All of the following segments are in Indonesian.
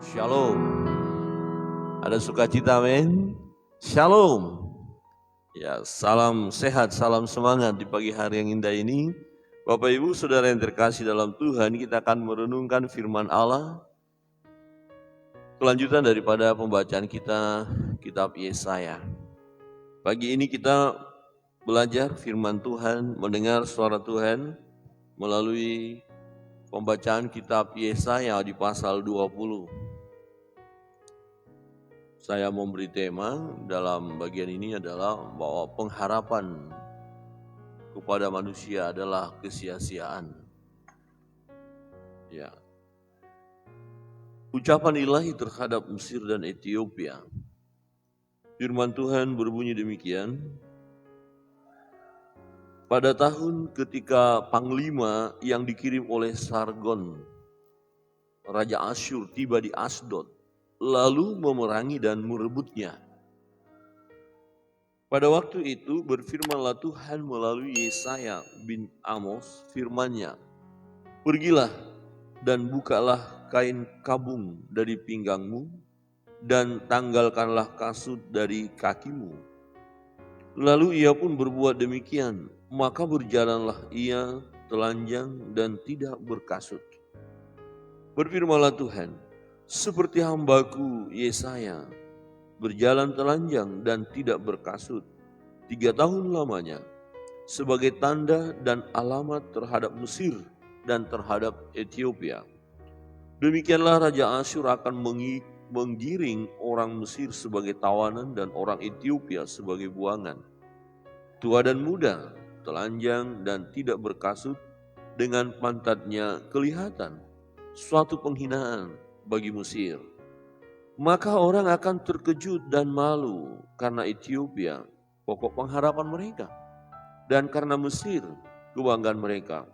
Shalom. Ada sukacita, men? Shalom. Ya, salam sehat, salam semangat di pagi hari yang indah ini. Bapak Ibu Saudara yang terkasih dalam Tuhan, kita akan merenungkan firman Allah. Kelanjutan daripada pembacaan kita kitab Yesaya. Pagi ini kita belajar firman Tuhan, mendengar suara Tuhan melalui pembacaan kitab Yesaya di pasal 20. Saya memberi tema dalam bagian ini adalah bahwa pengharapan kepada manusia adalah kesia-siaan. Ya. Ucapan ilahi terhadap Mesir dan Ethiopia. Firman Tuhan berbunyi demikian. Pada tahun ketika panglima yang dikirim oleh Sargon, Raja Asyur tiba di Asdod, lalu memerangi dan merebutnya. Pada waktu itu berfirmanlah Tuhan melalui Yesaya bin Amos, firman-Nya, "Pergilah dan bukalah kain kabung dari pinggangmu dan tanggalkanlah kasut dari kakimu." Lalu ia pun berbuat demikian, maka berjalanlah ia telanjang dan tidak berkasut. Berfirmanlah Tuhan, "Seperti hambaku Yesaya, berjalan telanjang dan tidak berkasut 3 tahun lamanya, sebagai tanda dan alamat terhadap Mesir dan terhadap Ethiopia. Demikianlah Raja Asyur akan menggiring orang Mesir sebagai tawanan dan orang Ethiopia sebagai buangan. Tua dan muda, telanjang dan tidak berkasut, dengan pantatnya kelihatan, suatu penghinaan bagi Mesir. Maka orang akan terkejut dan malu karena Ethiopia, pokok pengharapan mereka, dan karena Mesir, kebanggaan mereka.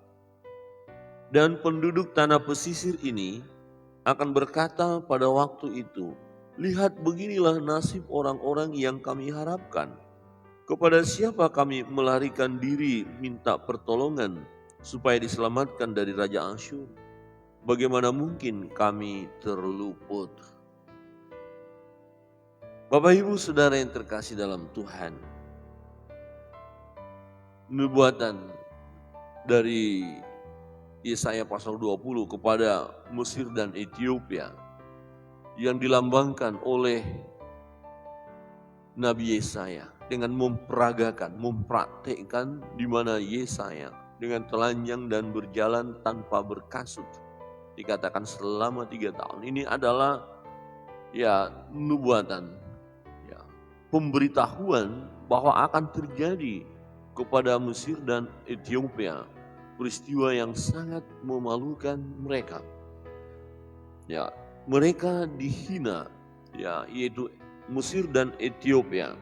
Dan penduduk tanah pesisir ini akan berkata pada waktu itu, 'Lihat, beginilah nasib orang-orang yang kami harapkan. Kepada siapa kami melarikan diri minta pertolongan supaya diselamatkan dari Raja Asyur? Bagaimana mungkin kami terluput?'" Bapak Ibu Saudara yang terkasih dalam Tuhan, nubuatan dari Yesaya pasal 20 kepada Mesir dan Ethiopia yang dilambangkan oleh Nabi Yesaya dengan mempraktekkan di mana Yesaya dengan telanjang dan berjalan tanpa berkasut, dikatakan selama 3 tahun. Ini adalah nubuatan, pemberitahuan bahwa akan terjadi kepada Mesir dan Ethiopia peristiwa yang sangat memalukan mereka. Mereka dihina, yaitu Mesir dan Ethiopia.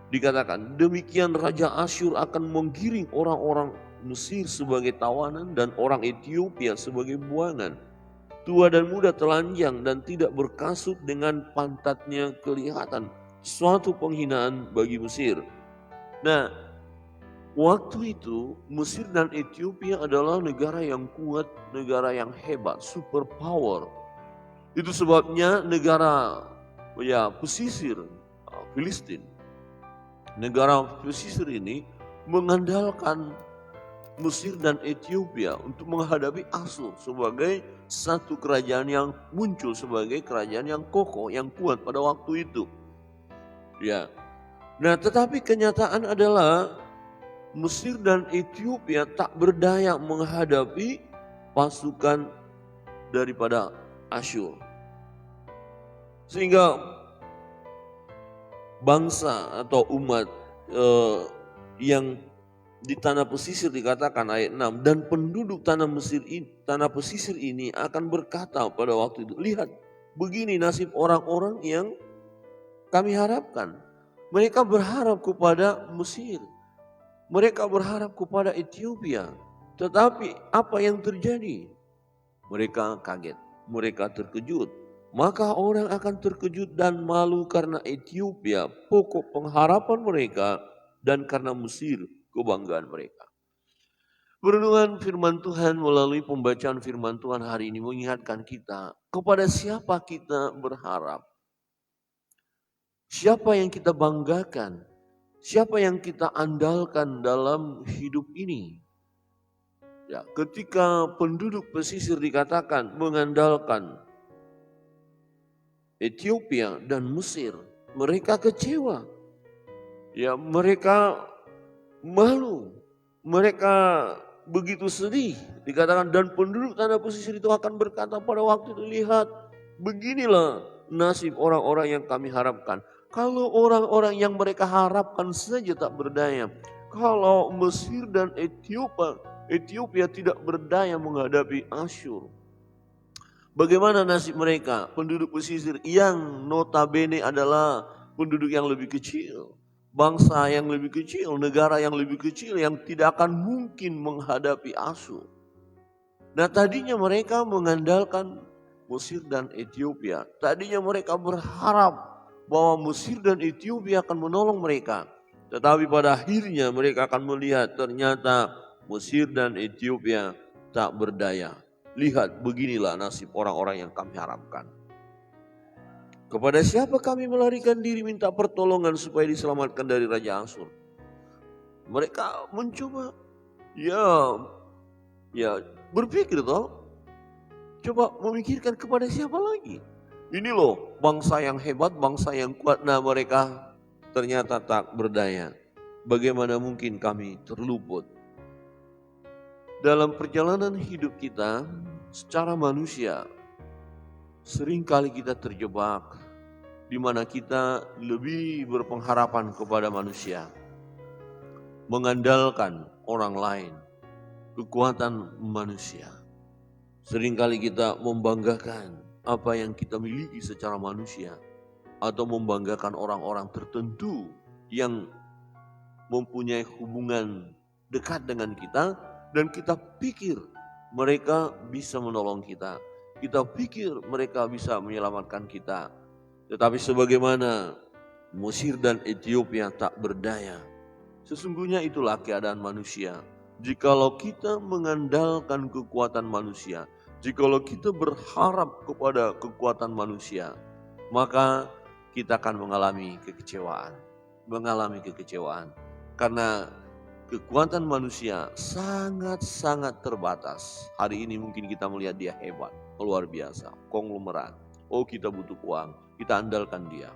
Dikatakan demikian Raja Asyur akan menggiring orang-orang Mesir sebagai tawanan dan orang Ethiopia sebagai buangan. Tua dan muda telanjang dan tidak berkasut, dengan pantatnya kelihatan, suatu penghinaan bagi Mesir. Nah, waktu itu Mesir dan Ethiopia adalah negara yang kuat, negara yang hebat, superpower. Itu sebabnya negara pesisir Filistin, negara pesisir ini mengandalkan Mesir dan Ethiopia untuk menghadapi Asyur sebagai satu kerajaan yang muncul sebagai kerajaan yang kokoh, yang kuat pada waktu itu. Nah, tetapi kenyataan adalah Mesir dan Ethiopia tak berdaya menghadapi pasukan daripada Asyur. Sehingga bangsa atau umat yang di tanah pesisir, dikatakan ayat 6, dan penduduk tanah pesisir ini akan berkata pada waktu itu, "Lihat, begini nasib orang-orang yang kami harapkan." Mereka berharap kepada Mesir, mereka berharap kepada Ethiopia. Tetapi apa yang terjadi? Mereka kaget, mereka terkejut. Maka orang akan terkejut dan malu karena Ethiopia, pokok pengharapan mereka, dan karena Mesir, kebanggaan mereka. Perenungan firman Tuhan melalui pembacaan firman Tuhan hari ini mengingatkan kita kepada siapa kita berharap. Siapa yang kita banggakan? Siapa yang kita andalkan dalam hidup ini? Ya, ketika penduduk pesisir dikatakan mengandalkan Ethiopia dan Mesir, mereka kecewa. Ya, mereka malu. Mereka begitu sedih. Dikatakan dan penduduk tanah pesisir itu akan berkata pada waktu itu, lihat, beginilah nasib orang-orang yang kami harapkan. Kalau orang-orang yang mereka harapkan saja tak berdaya. Kalau Mesir dan Ethiopia tidak berdaya menghadapi Asyur. Bagaimana nasib mereka? Penduduk pesisir yang notabene adalah penduduk yang lebih kecil. Bangsa yang lebih kecil, negara yang lebih kecil yang tidak akan mungkin menghadapi Asyur. Nah, tadinya mereka mengandalkan Mesir dan Ethiopia. Tadinya mereka berharap bahwa Mesir dan Ethiopia akan menolong mereka. Tetapi pada akhirnya mereka akan melihat ternyata Mesir dan Ethiopia tak berdaya. Lihat, beginilah nasib orang-orang yang kami harapkan. Kepada siapa kami melarikan diri minta pertolongan supaya diselamatkan dari Raja Asyur? Mereka mencoba ya berpikir toh. Coba memikirkan kepada siapa lagi? Ini loh bangsa yang hebat, bangsa yang kuat. Nah, mereka ternyata tak berdaya. Bagaimana mungkin kami terluput? Dalam perjalanan hidup kita secara manusia, seringkali kita terjebak di mana kita lebih berpengharapan kepada manusia, mengandalkan orang lain, kekuatan manusia. Seringkali kita membanggakan apa yang kita miliki secara manusia atau membanggakan orang-orang tertentu yang mempunyai hubungan dekat dengan kita dan kita pikir mereka bisa menolong kita. Kita pikir mereka bisa menyelamatkan kita. Tetapi sebagaimana Mesir dan Ethiopia tak berdaya, sesungguhnya itulah keadaan manusia. Jikalau kita mengandalkan kekuatan manusia, jikalau kita berharap kepada kekuatan manusia, maka kita akan mengalami kekecewaan. Karena kekuatan manusia sangat-sangat terbatas. Hari ini mungkin kita melihat dia hebat, luar biasa, konglomerat. Oh, kita butuh uang, kita andalkan dia.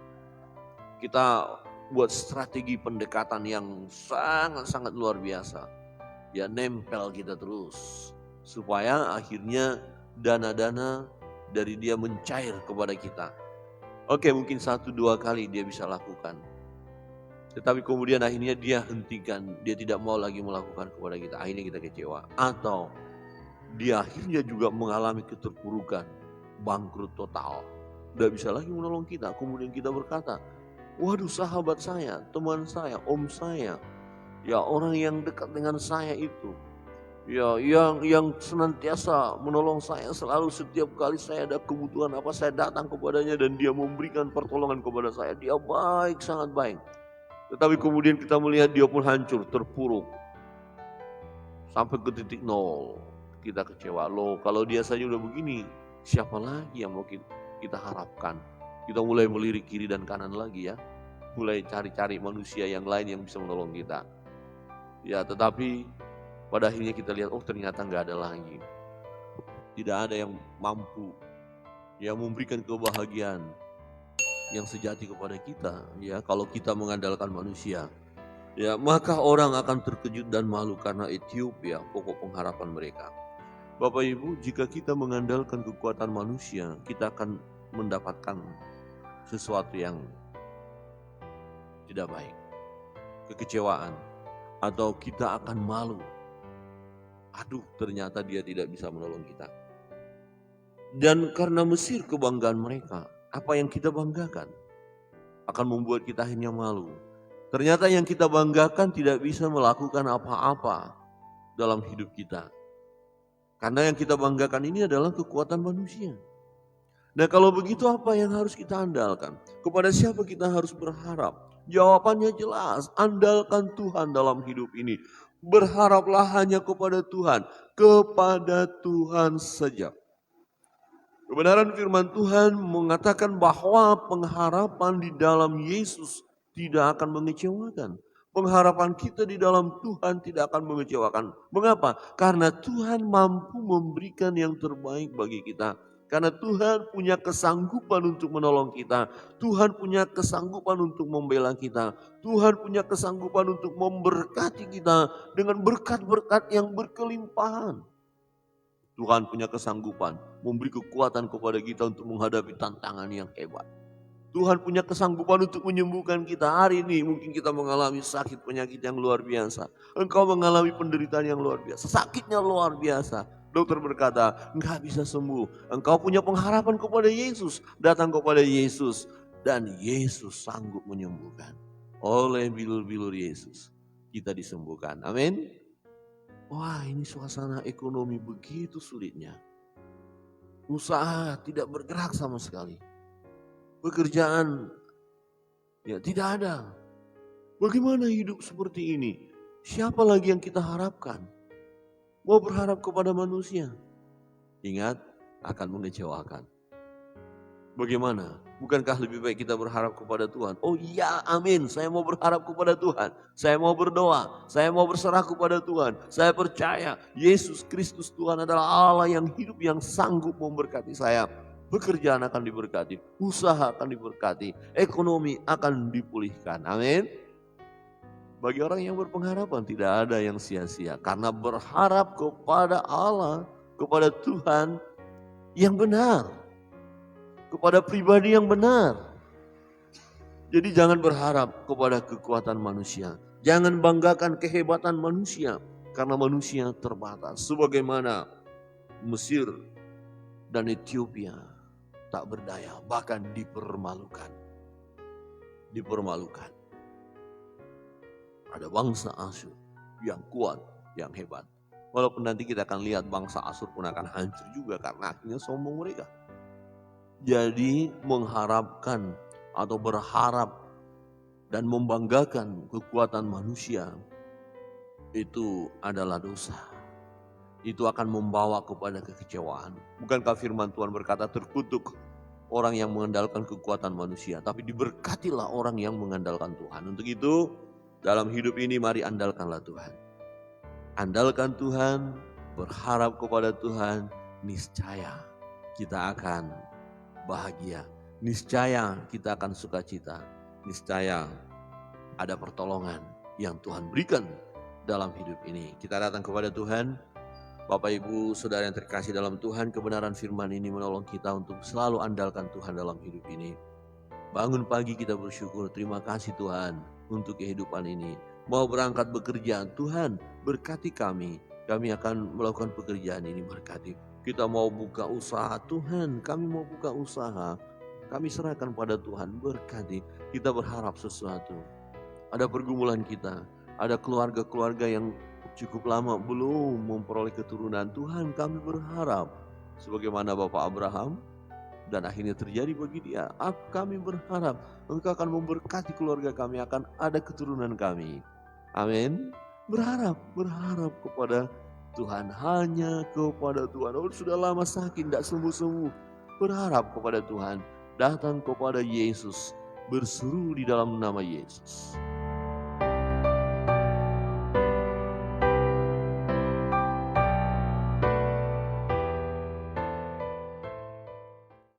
Kita buat strategi pendekatan yang sangat-sangat luar biasa. Ya, nempel kita terus. Supaya akhirnya dana-dana dari dia mencair kepada kita. Oke, mungkin 1-2 kali dia bisa lakukan. Tetapi kemudian akhirnya dia hentikan, dia tidak mau lagi melakukan kepada kita. Akhirnya kita kecewa. Atau dia akhirnya juga mengalami keterpurukan, bangkrut total. Tidak bisa lagi menolong kita. Kemudian kita berkata, waduh, sahabat saya, teman saya, om saya, ya orang yang dekat dengan saya itu, ya yang senantiasa menolong saya, selalu setiap kali saya ada kebutuhan apa saya datang kepadanya dan dia memberikan pertolongan kepada saya. Dia baik, sangat baik. Tetapi kemudian kita melihat dia pun hancur, terpuruk. Sampai ke titik nol. Kita kecewa. Loh, kalau dia saja udah begini, siapa lagi yang mau kita harapkan? Kita mulai melirik kiri dan kanan lagi ya. Mulai cari-cari manusia yang lain yang bisa menolong kita. Ya, tetapi pada akhirnya kita lihat, oh ternyata nggak ada lagi. Tidak ada yang mampu yang memberikan kebahagiaan yang sejati kepada kita, ya, kalau kita mengandalkan manusia, ya, maka orang akan terkejut dan malu karena Ethiopia pokok pengharapan mereka. Bapak Ibu, jika kita mengandalkan kekuatan manusia, kita akan mendapatkan sesuatu yang tidak baik, kekecewaan, atau kita akan malu. Aduh, ternyata dia tidak bisa menolong kita. Dan karena Mesir kebanggaan mereka, apa yang kita banggakan akan membuat kita akhirnya malu. Ternyata yang kita banggakan tidak bisa melakukan apa-apa dalam hidup kita. Karena yang kita banggakan ini adalah kekuatan manusia. Nah, kalau begitu apa yang harus kita andalkan? Kepada siapa kita harus berharap? Jawabannya jelas, andalkan Tuhan dalam hidup ini. Berharaplah hanya kepada Tuhan saja. Kebenaran firman Tuhan mengatakan bahwa pengharapan di dalam Yesus tidak akan mengecewakan. Pengharapan kita di dalam Tuhan tidak akan mengecewakan. Mengapa? Karena Tuhan mampu memberikan yang terbaik bagi kita. Karena Tuhan punya kesanggupan untuk menolong kita. Tuhan punya kesanggupan untuk membela kita. Tuhan punya kesanggupan untuk memberkati kita dengan berkat-berkat yang berkelimpahan. Tuhan punya kesanggupan memberi kekuatan kepada kita untuk menghadapi tantangan yang hebat. Tuhan punya kesanggupan untuk menyembuhkan kita. Hari ini mungkin kita mengalami sakit penyakit yang luar biasa. Engkau mengalami penderitaan yang luar biasa. Sakitnya luar biasa. Dokter berkata, enggak bisa sembuh. Engkau punya pengharapan kepada Yesus. Datang kepada Yesus. Dan Yesus sanggup menyembuhkan. Oleh bilur-bilur Yesus kita disembuhkan. Amin. Wah, ini suasana ekonomi begitu sulitnya. Usaha tidak bergerak sama sekali. Pekerjaan ya tidak ada. Bagaimana hidup seperti ini? Siapa lagi yang kita harapkan? Mau berharap kepada manusia? Ingat, akan mengecewakan. Bagaimana? Bukankah lebih baik kita berharap kepada Tuhan? Oh iya, amin. Saya mau berharap kepada Tuhan. Saya mau berdoa. Saya mau berserah kepada Tuhan. Saya percaya Yesus Kristus Tuhan adalah Allah yang hidup, yang sanggup memberkati saya. Pekerjaan akan diberkati. Usaha akan diberkati. Ekonomi akan dipulihkan. Amin. Bagi orang yang berpengharapan tidak ada yang sia-sia. Karena berharap kepada Allah, kepada Tuhan yang benar. Kepada pribadi yang benar. Jadi jangan berharap kepada kekuatan manusia. Jangan banggakan kehebatan manusia. Karena manusia terbatas. Sebagaimana Mesir dan Ethiopia tak berdaya. Bahkan dipermalukan. Dipermalukan. Ada bangsa Asyur yang kuat, yang hebat. Walaupun nanti kita akan lihat bangsa Asyur pun akan hancur juga karena akhirnya sombong mereka. Jadi mengharapkan atau berharap dan membanggakan kekuatan manusia itu adalah dosa. Itu akan membawa kepada kekecewaan. Bukankah firman Tuhan berkata terkutuk orang yang mengandalkan kekuatan manusia, tapi diberkatilah orang yang mengandalkan Tuhan. Untuk itu dalam hidup ini mari andalkanlah Tuhan. Andalkan Tuhan, berharap kepada Tuhan, niscaya kita akan bahagia. Niscaya kita akan sukacita. Niscaya ada pertolongan yang Tuhan berikan dalam hidup ini. Kita datang kepada Tuhan. Bapak Ibu Saudara yang terkasih dalam Tuhan, kebenaran firman ini menolong kita untuk selalu andalkan Tuhan dalam hidup ini. Bangun pagi kita bersyukur, terima kasih Tuhan untuk kehidupan ini. Mau berangkat bekerja, Tuhan berkati kami. Kami akan melakukan pekerjaan ini, berkati. Kita mau buka usaha, Tuhan kami mau buka usaha. Kami serahkan pada Tuhan, berkati. Kita berharap sesuatu. Ada pergumulan kita, ada keluarga-keluarga yang cukup lama belum memperoleh keturunan. Tuhan kami berharap, sebagaimana Bapak Abraham, dan akhirnya terjadi bagi dia. Kami berharap Engkau akan memberkati keluarga kami, akan ada keturunan kami. Amin. Berharap kepada Tuhan, hanya kepada Tuhan. Oh sudah lama sakit, tidak sembuh-sembuh. Berharap kepada Tuhan, datang kepada Yesus, berseru di dalam nama Yesus.